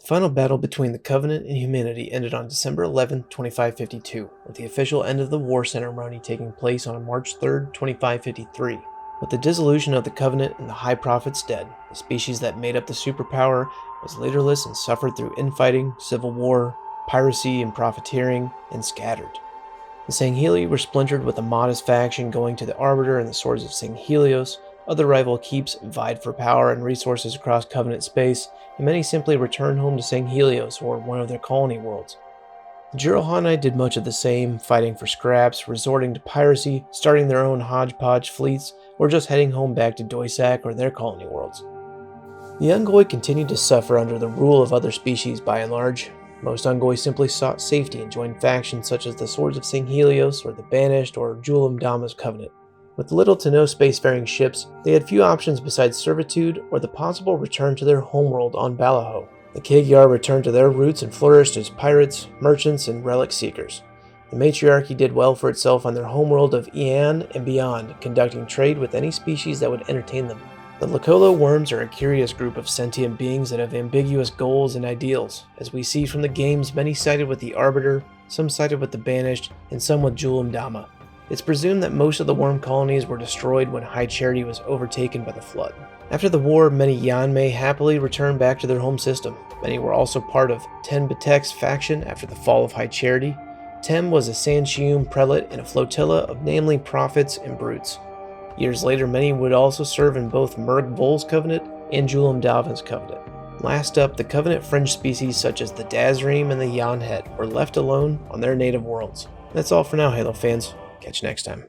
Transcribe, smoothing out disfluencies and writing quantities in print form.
The final battle between the Covenant and humanity ended on December 11, 2552, with the official end of the war ceremony taking place on March 3, 2553. With the dissolution of the Covenant and the High Prophets dead, the species that made up the superpower was leaderless and suffered through infighting, civil war, piracy and profiteering, and scattered. The Sangheli were splintered, with a modest faction going to the Arbiter and the Swords of Sanghelios. Other rival keeps vied for power and resources across Covenant space, and many simply returned home to Sanghelios or one of their colony worlds. The Jirohani did much of the same, fighting for scraps, resorting to piracy, starting their own hodgepodge fleets, or just heading home back to Doisak or their colony worlds. The Ungoi continued to suffer under the rule of other species by and large. Most Ungoi simply sought safety and joined factions such as the Swords of Sanghelios or the Banished or Julim Dama's Covenant. With little to no spacefaring ships, they had few options besides servitude or the possible return to their homeworld on Balaho. The Kegyar returned to their roots and flourished as pirates, merchants, and relic seekers. The matriarchy did well for itself on their homeworld of Ean and beyond, conducting trade with any species that would entertain them. The Lokolo worms are a curious group of sentient beings that have ambiguous goals and ideals. As we see from the games, many sided with the Arbiter, some sided with the Banished, and some with Julim Dama. It's presumed that most of the worm colonies were destroyed when High Charity was overtaken by the Flood. After the war, many Yanmei happily returned back to their home system. Many were also part of Ten Batek's faction after the fall of High Charity. Tem was a Sanshium prelate in a flotilla of namely prophets and brutes. Years later, many would also serve in both Murg Vol's Covenant and Julim Davin's Covenant. Last up, the Covenant fringe species such as the Dazream and the Yanhet were left alone on their native worlds. That's all for now, Halo fans. Catch you next time.